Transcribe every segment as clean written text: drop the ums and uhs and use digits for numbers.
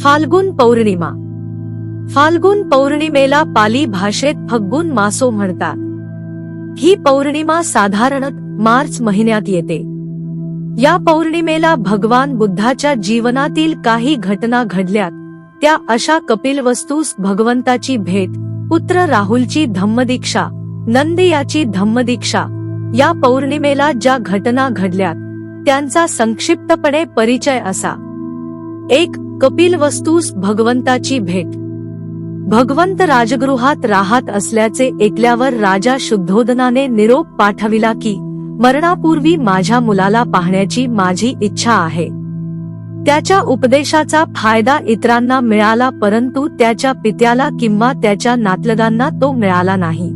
फाल्गुन पौर्णिमा. फाल्गुन पौर्णिमेला पाली भाषेत फग्गुन मासो म्हणतात. ही पौर्णिमा साधारणत मार्च महिन्यात येते. या पौर्णिमेला भगवान बुद्धाच्या जीवनातील काही घटना घडल्यात त्या अशा कपिलवस्तूस भगवंताची भेट, पुत्र राहुलची धम्मदीक्षा, नंदी याची धम्मदीक्षा, या पौर्णिमेला ज्या घटना घडल्यात त्यांचा संक्षिप्तपणे परिचय असा. 1. कपिलवस्तूस भगवंताची भेट. भगवंत राजगृहात राहत असल्याचे ऐकल्यावर राजा शुद्धोदनाने निरोप पाठविला की मरणापूर्वी माझ्या मुलाला पाहण्याची माझी इच्छा आहे. त्याच्या उपदेशाचा फायदा इतरांना मिळाला परंतु त्याच्या पित्याला किंवा त्याच्या नातलगांना तो मिळाला नाही.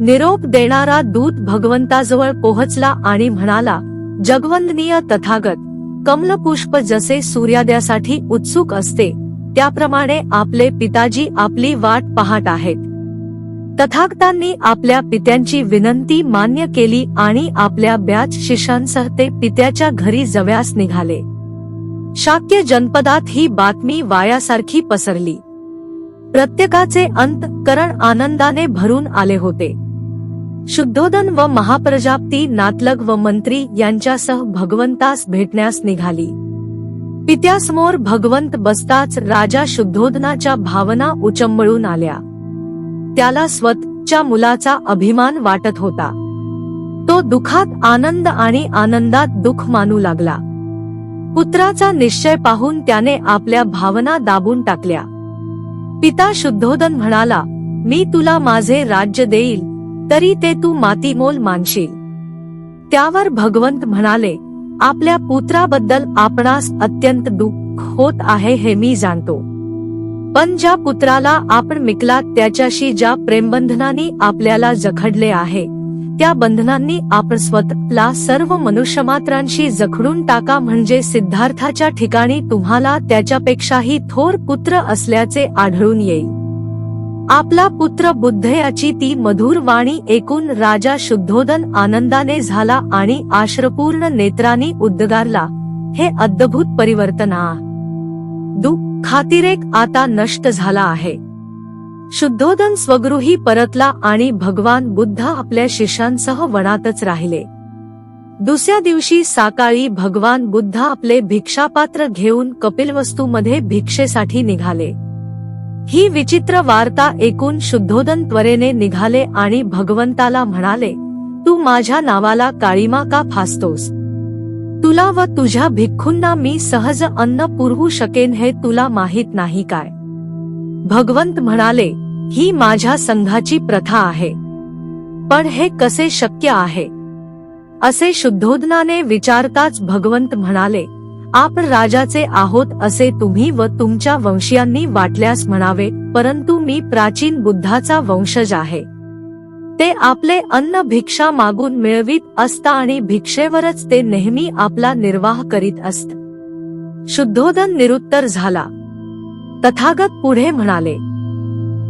निरोप देणारा दूत भगवंताजवळ पोहोचला आणि म्हणाला, जगवंदनीय तथागत, कमलपुष्प जसे सूर्योदयासाठी उत्सुक असते त्याप्रमाणे आपले पिताजी आपली वाट पाहत आहेत. तथागतांनी आपल्या पित्यांची विनंती मान्य केली आणि आपल्या 22 शिष्यांसह ते पित्याच्या घरी जवयास निघाले. शाक्य जनपदात ही बातमी वायासारखी पसरली. प्रत्येकाचे अंतःकरण आनंदाने भरून आले होते. शुद्धोदन व महाप्रजापती नातलग व मंत्री यांच्यासह भगवंतास भेटण्यास निघाली. पित्यासमोर भगवंत बसताच राजा शुद्धोदनाच्या भावना उचंबळून आल्या. त्याला स्वतःच्या मुलाचा अभिमान वाटत होता. तो दुःखात आनंद आणि आनंदात दुःख मानू लागला. पुत्राचा निश्चय पाहून त्याने आपल्या भावना दाबून टाकल्या. पिता शुद्धोदन म्हणाला, मी तुला माझे राज्य देईल तरी ते तू मातीमोल मानशील. त्यावर भगवंत म्हणाले, आपल्या पुत्राबद्दल आपणास अत्यंत दुःख होत आहे हे मी जाणतो. पण ज्या पुत्राला आपण मिकलात त्याच्याशी ज्या प्रेमबंधनांनी आपल्याला जखडले आहे त्या बंधनांनी आपण स्वतःला सर्व मनुष्यमात्रांशी जखडून टाका म्हणजे सिद्धार्थाच्या ठिकाणी तुम्हाला त्याच्यापेक्षाही थोर पुत्र असल्याचे आढळून येईल. आपला पुत्र बुद्ध याची ती मधुर वाणी ऐकून राजा शुद्धोदन आनंदाने झाला आणि आश्रपूर्ण नेत्रांनी उद्गारला, हे अद्भुत परिवर्तन दुःखातिरेक आता नष्ट झाला आहे. शुद्धोदन स्वगृही परतला आणि भगवान बुद्ध आपल्या शिष्यांसह वनातच राहिले. दुसऱ्या दिवशी सकाळी भगवान बुद्ध आपले भिक्षापात्र घेऊन कपिलवस्तूमध्ये भिक्षेसाठी निघाले. ही विचित्र वार्ता ऐकून शुद्धोदन त्वरेने निघाले आणि भगवंताला म्हणाले, तू माझ्या नावाला काळीमा का फासतोस? तुला व तुझ्या भिक्खूंना मी सहज अन्न पुरवू शकेन हे तुला माहीत नाही काय? भगवंत म्हणाले, ही माझ्या संघाची प्रथा आहे. पण हे कसे शक्य आहे? असे शुद्धोदनाने विचारताच भगवंत म्हणाले, आपण राजाचे आहोत असे तुम्ही व तुमच्या वंशीयांनी वाटल्यास म्हणावे, परंतु मी प्राचीन बुद्धाचा वंशज आहे. ते आपले अन्न भिक्षा मागून मिळवीत असता आणि भिक्षेवरच ते नेहमी आपला निर्वाह करीत असत. शुद्धोदन निरुत्तर झाला. तथागत पुढे म्हणाले,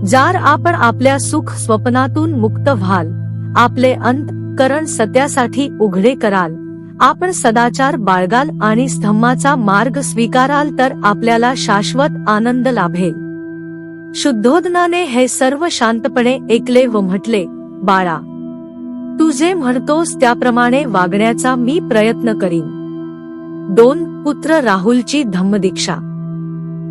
जर आपण आपल्या सुख स्वप्नातून मुक्त व्हाल, आपले अंतःकरण सत्यासाठी उघडे कराल, आपण सदाचार बाळगाल आणि स्तंभाचा मार्ग स्वीकाराल तर आपल्याला शाश्वत आनंद लाभेल. शुद्धोदनाने हे सर्व शांतपणे ऐकले व म्हटले, बाळा, तू जे म्हणतोस त्याप्रमाणे वागण्याचा मी प्रयत्न करीन. 2. पुत्र राहुलची धम्मदीक्षा.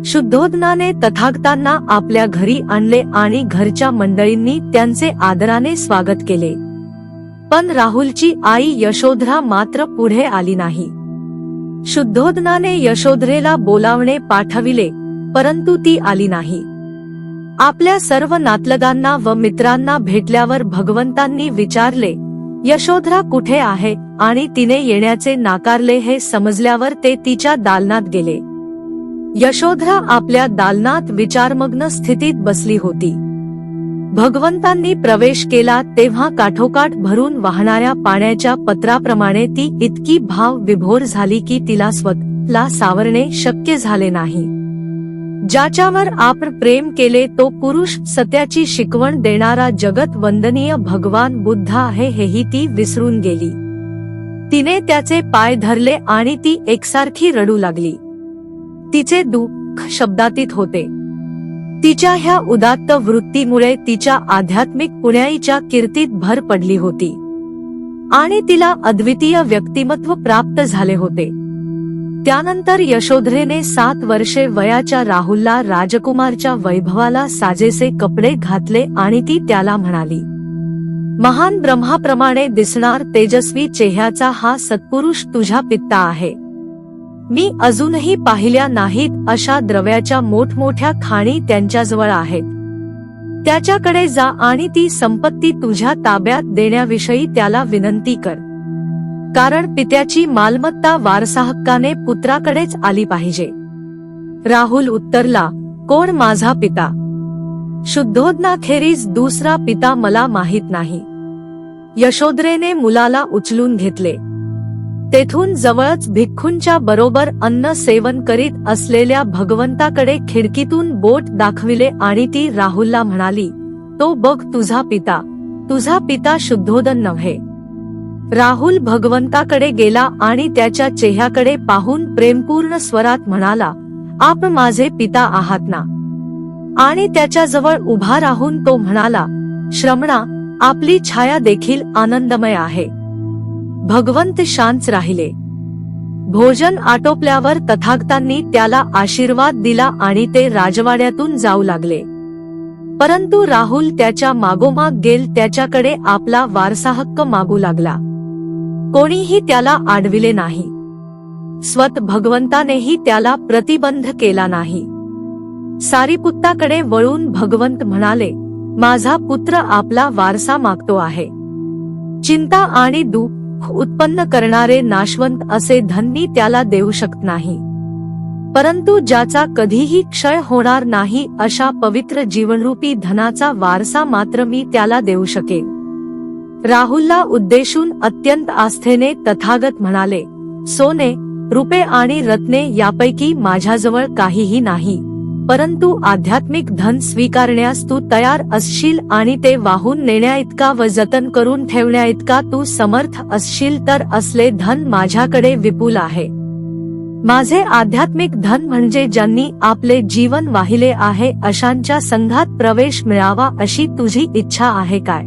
शुद्धोदनाने तथागतांना आपल्या घरी आणले आणि घरच्या मंडळींनी त्यांचे आदराने स्वागत केले. पण राहुलची आई यशोधरा मात्र पुढे आली नाही. शुद्धोदनाने यशोधरेला बोलावणे पाठविले परंतु ती आली नाही. आपल्या सर्व नातलगांना व मित्रांना भेटल्यावर भगवंतांनी विचारले, यशोधरा कुठे आहे आणि तिने येण्याचे नाकारले हे समजल्यावर ते तिच्या दालनात गेले. यशोधरा आपल्या दालनात विचारमग्न स्थितीत बसली होती. भगवंतांनी प्रवेश केला तेव्हा काठोकाठ भरून वाहणाऱ्या पाण्याच्या पत्राप्रमाणे ती इतकी भाव विभोर झाली की तिला स्वतःला सावरणे शक्य झाले नाही. ज्याच्यावर आपण प्रेम केले तो पुरुष सत्याची शिकवण देणारा जगत वंदनीय भगवान बुद्ध आहे हेही ती विसरून गेली. तिने त्याचे पाय धरले आणि ती एकसारखी रडू लागली. तिचे दुःख शब्दातीत होते. तिच्या ह्या उदात्त वृत्तीमुळे तिच्या आध्यात्मिक पुण्याईच्या कीर्तीत भर पडली होती आणि तिला अद्वितीय व्यक्तिमत्व प्राप्त झाले होते. त्यानंतर यशोधरेने 7 वर्षे वयाच्या राहुलला राजकुमारच्या वैभवाला साजेसे कपडे घातले आणि ती त्याला म्हणाली, महान ब्रह्माप्रमाणे दिसणार तेजस्वी चेहऱ्याचा हा सत्पुरुष तुझा पिता आहे. मी अजूनही पाहिल्या नाहीत अशा द्रव्याच्या मोठमोठ्या खाणी त्यांच्याजवळ आहेत. त्याच्याकडे जा आणि ती संपत्ती तुझ्या ताब्यात देण्याविषयी त्याला विनंती कर, कारण पित्याची मालमत्ता वारसाहक्काने पुत्राकडेच आली पाहिजे. राहुल उत्तरला, कोण माझा पिता? शुद्धोदनाखेरीज दुसरा पिता मला माहीत नाही. यशोधरेने मुलाला उचलून घेतले. तेथून जवळच भिक्खूंच्या बरोबर अन्न सेवन करीत असलेल्या भगवंताकडे खिडकीतून बोट दाखविले आणि ती राहुलला म्हणाली, तो बघ तुझा पिता शुद्धोदन नव्हे. राहुल भगवंताकडे गेला आणि त्याच्या चेहऱ्याकडे पाहून प्रेमपूर्ण स्वरात म्हणाला, आप माझे पिता आहात ना? आणि त्याच्याजवळ उभा राहून तो म्हणाला, श्रमणा, आपली छाया देखील आनंदमय आहे. भगवंत शांत राहिले. भोजन आटोपल्यावर तथागतांनी त्याला आशीर्वाद दिला आणि ते राजवाड्यातून जाऊ लागले. परंतु राहुल त्याच्या मागोमाग गेल त्याच्याकडे आपला वारसाहक्क मागू लागला. कोणीही त्याला आडविले नाही. स्वत भगवंतानेही त्याला प्रतिबंध केला नाही. सारीपुत्ताकडे वळून भगवंत म्हणाले, माझा पुत्र आपला वारसा मागतो आहे. चिंता आणि दुःख उत्पन्न करणारे नाशवंत असे धन मी त्याला देऊ शकत नाही, परंतु ज्याचा कधीही क्षय होणार नाही अशा पवित्र जीवनरूपी धनाचा वारसा मात्र मी त्याला देऊ शकेन. राहुलला उद्देशून अत्यंत आस्थेने तथागत म्हणाले, सोने, रुपे आणि रत्ने यापैकी माझ्याजवळ काहीही नाही, परंतु आध्यात्मिक धन स्वीकारण्यास तू तयार असशील आणि ते वाहून नेण्याइतका व जतन करून ठेवण्याइतका तू समर्थ असशील तर असले धन माझ्याकडे विपुल आहे. माझे आध्यात्मिक धन म्हणजे ज्यांनी आपले जीवन वाहिले आहे अशांच्या संघात प्रवेश मिळावा अशी तुझी इच्छा आहे काय?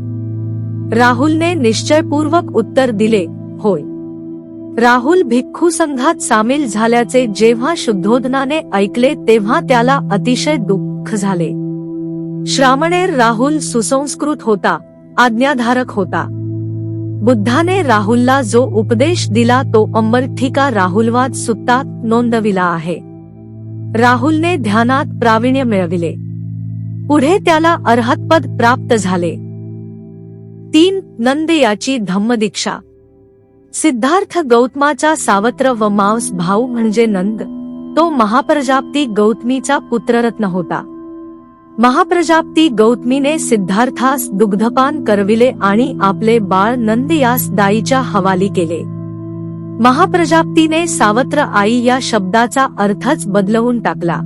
राहुलने निश्चयपूर्वक उत्तर दिले, होय. राहुल भिक्खू संघात सामील झाल्याचे जेव्हा शुद्धोदनाने ऐकले तेव्हा त्याला अतिशय दुःख झाले. श्रामणेर राहुल सुसंस्कृत होता, आज्ञाधारक होता. बुद्धाने राहुलला जो उपदेश दिला तो अमरठिका राहुलवाद सुत्तात नोंदविला आहे. राहुलने ध्यानात प्रावीण्य मिळविले. पुढे त्याला अर्हतपद प्राप्त झाले. 3. नंद याची धम्मदीक्षा. सिद्धार्थ गौतमाचा सावत्र व मावस भाऊ म्हणजे नंद. तो महाप्रजापती गौतमीचा पुत्ररत्न होता. महाप्रजापती गौतमीने सिद्धार्थास दुग्धपान करविले आणि आपले बाळ नंद यास दाईच्या हवाली केले. महाप्रजापतीने सावत्र आई या शब्दाचा अर्थच बदलवून टाकला.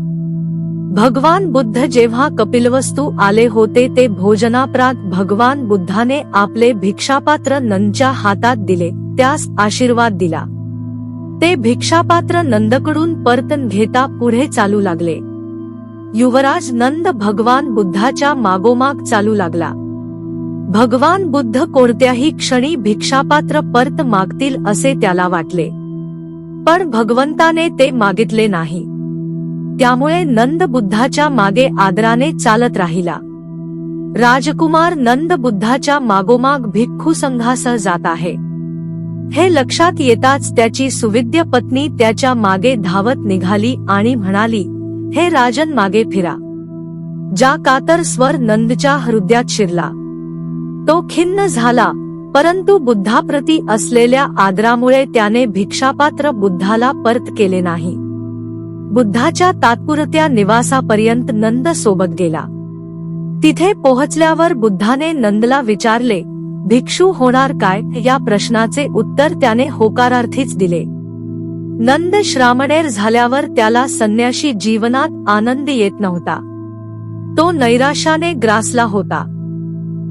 भगवान बुद्ध जेव्हा कपिलवस्तू आले होते ते भोजनाप्रात भगवान बुद्धाने आपले भिक्षापात्र नंदच्या हातात दिले, त्यास आशीर्वाद दिला. ते भिक्षापात्र नंदकडून परतन घेता पुढे चालू लागले. युवराज नंद भगवान बुद्धाच्या मागोमाग चालू लागला. भगवान बुद्ध कोणत्याही क्षणी भिक्षापात्र परत मागतील असे त्याला वाटले, पण भगवंताने ते मागितले नाही. त्यामुळे नंद बुद्धाच्या मागे आदराने चालत राहिला. राजकुमार नंद बुद्धाच्या मागोमाग भिक्खू संघासह जात आहे हे लक्षात येताच त्याची सुविद्य पत्नी त्याच्या मागे धावत निघाली आणि म्हणाली, हे राजन मागे फिरा. जा कातर स्वर नंदच्या हृदयात शिरला. तो खिन्न झाला, परंतु बुद्धाप्रती असलेल्या आदरामुळे त्याने भिक्षापात्र बुद्धाला परत केले नाही. बुद्धाच्या तात्पुरत्या निवासापर्यंत नंद सोबत गेला. तिथे पोहोचल्यावर बुद्धाने नंदला विचारले, भिक्षू होणार काय? या प्रश्नाचे उत्तर त्याने होकारार्थीच दिले. नंद श्रामणेर झाल्यावर त्याला संन्याशी जीवनात आनंद येत नव्हता. तो नैराश्याने ग्रासला होता.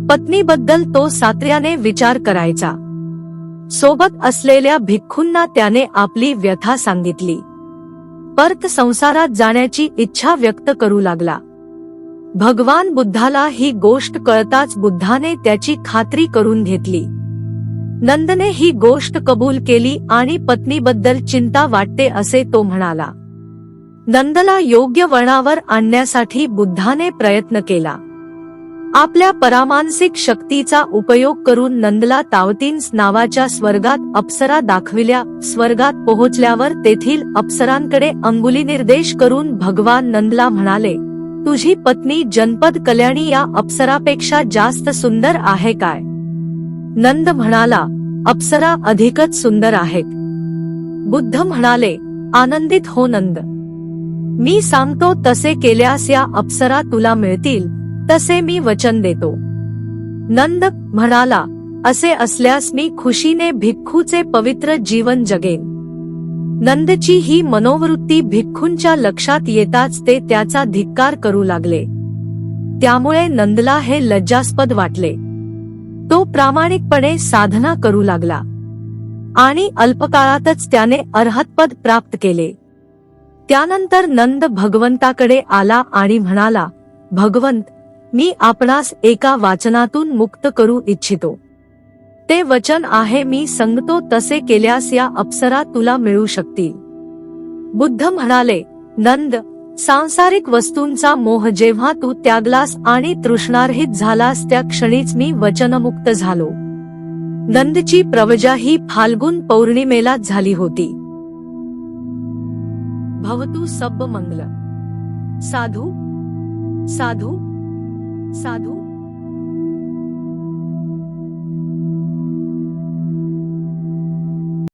पत्नीबद्दल तो सातत्याने विचार करायचा. सोबत असलेल्या भिक्खूंना त्याने आपली व्यथा सांगितली. परत संसारात जाण्याची इच्छा व्यक्त करू लागला. भगवान बुद्धाला ही गोष्ट कळताच बुद्धाने त्याची खात्री करून घेतली. नंदने ही गोष्ट कबूल केली आणि पत्नीबद्दल चिंता वाटते असे तो म्हणाला. नंदला योग्य वळणावर आणण्यासाठी बुद्धाने प्रयत्न केला. आपल्या परामानसिक शक्तीचा उपयोग करून नंदला तावतीन्स नावाच्या स्वर्गात अप्सरा दाखविल्या. स्वर्गात पोहोचल्यावर तेथील अप्सरांकडे अंगुली निर्देश करून भगवान नंदला म्हणाले, तुझी पत्नी जनपद कल्याणी या अप्सरापेक्षा जास्त सुंदर आहे काय? नंद म्हणाला, अप्सरा अधिकच सुंदर आहेत. बुद्ध म्हणाले, आनंदित हो नंद. मी सांगतो तसे केल्यास या अप्सरा तुला मिळतील, तसे मी वचन देतो. नंद म्हणाला, असे असल्यास मी खुशीने भिक्खूचे पवित्र जीवन जगेन. नंदची ही मनोवृत्ती भिक्खूंच्या लक्षात येताच ते त्याचा धिक्कार करू लागले. त्यामुळे नंदला हे लज्जास्पद वाटले. तो प्रामाणिकपणे साधना करू लागला आणि अल्पकाळातच त्याने अरहतपद प्राप्त केले. त्यानंतर नंद भगवंताकडे आला आणि म्हणाला, भगवंत, मी आपणास एका वाचनातून मुक्त करू इच्छितो. ते वचन आहे, मी सांगतो तसे केल्यास या अप्सरा तुला मिळू शकतील. बुद्ध म्हणाले, नंद, सांसारिक वस्तूंचा मोह जेव्हा तू त्यागलास आणि तृष्णारहित झालास त्या क्षणीच मी वचनमुक्त झालो. नंदची प्रवजा ही फाल्गुन पौर्णिमेला झाली होती. भवतु सब्ब मंगल. साधू साधू साधू.